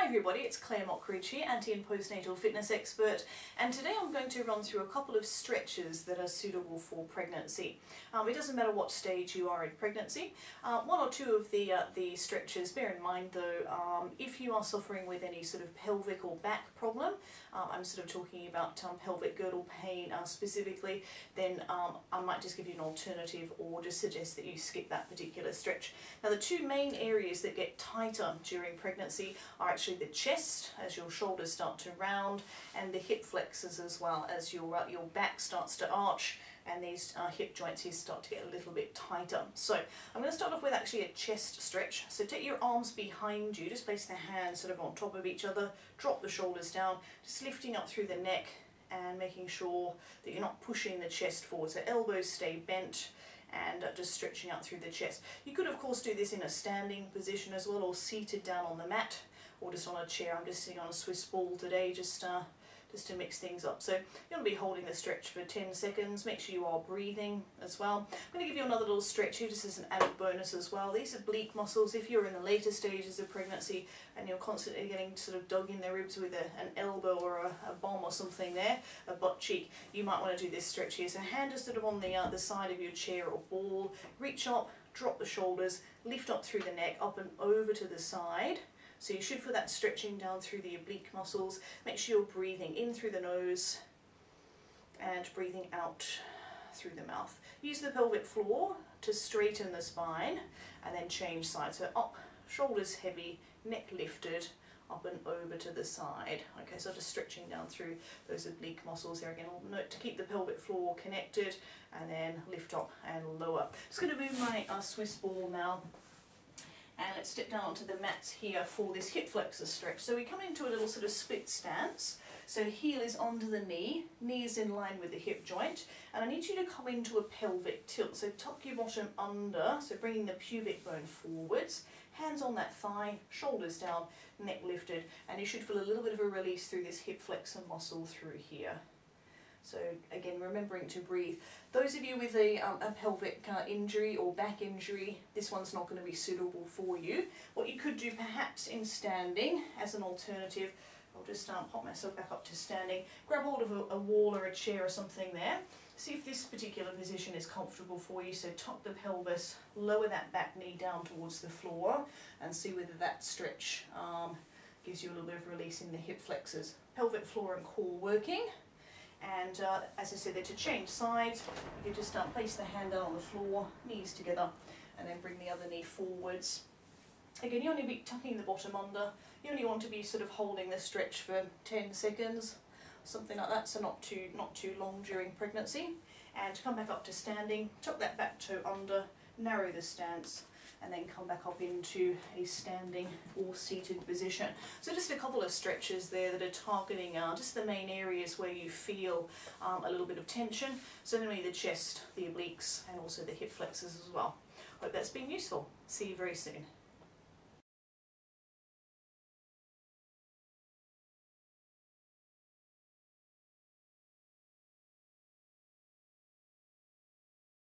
Hi everybody, it's Claire Mockridge here, anti and postnatal fitness expert, and today I'm going to run through a couple of stretches that are suitable for pregnancy. It doesn't matter what stage you are in pregnancy. One or two of the stretches, bear in mind though, if you are suffering with any sort of pelvic or back problem, I'm sort of talking about pelvic girdle pain specifically, then I might just give you an alternative or just suggest that you skip that particular stretch. Now the two main areas that get tighter during pregnancy are actually the chest, as your shoulders start to round, and the hip flexors as well, as your back starts to arch and these hip joints here start to get a little bit tighter. So I'm going to start off with actually a chest stretch. So take your arms behind you, just place the hands sort of on top of each other, drop the shoulders down, just lifting up through the neck and making sure that you're not pushing the chest forward. So elbows stay bent and just stretching out through the chest. You could of course do this in a standing position as well, or seated down on the mat, or just on a chair. I'm just sitting on a Swiss ball today, just to mix things up. So you're going to be holding the stretch for 10 seconds. Make sure you are breathing as well. I'm going to give you another little stretch here just as an added bonus as well. These are oblique muscles. If you're in the later stages of pregnancy and you're constantly getting sort of dug in the ribs with an elbow or a bomb or something there, a butt cheek, you might want to do this stretch here. So hand is sort of on the side of your chair or ball. Reach up, drop the shoulders, lift up through the neck, up and over to the side. So you should feel that stretching down through the oblique muscles. Make sure you're breathing in through the nose and breathing out through the mouth. Use the pelvic floor to straighten the spine and then change sides. So up, shoulders heavy, neck lifted, up and over to the side. Okay, so just stretching down through those oblique muscles there again. Note to keep the pelvic floor connected and then lift up and lower. Just going to move my Swiss ball now. And let's step down onto the mats here for this hip flexor stretch. So we come into a little sort of split stance. So heel is onto the knee is in line with the hip joint. And I need you to come into a pelvic tilt. So tuck your bottom under, so bringing the pubic bone forwards. Hands on that thigh, shoulders down, neck lifted. And you should feel a little bit of a release through this hip flexor muscle through here. So again, remembering to breathe. Those of you with a pelvic injury or back injury, this one's not going to be suitable for you. What you could do perhaps in standing as an alternative, I'll just pop myself back up to standing, grab hold of a wall or a chair or something there. See if this particular position is comfortable for you. So tuck the pelvis, lower that back knee down towards the floor and see whether that stretch gives you a little bit of release in the hip flexors. Pelvic floor and core working. And as I said, to change sides, you can just place the hand down on the floor, knees together, and then bring the other knee forwards. Again, you only be tucking the bottom under. You only want to be sort of holding the stretch for 10 seconds, something like that, so not too long during pregnancy. And come back up to standing, tuck that back toe under, narrow the stance, and then come back up into a standing or seated position. So just a couple of stretches there that are targeting just the main areas where you feel a little bit of tension. Certainly the chest, the obliques, and also the hip flexors as well. Hope that's been useful. See you very soon.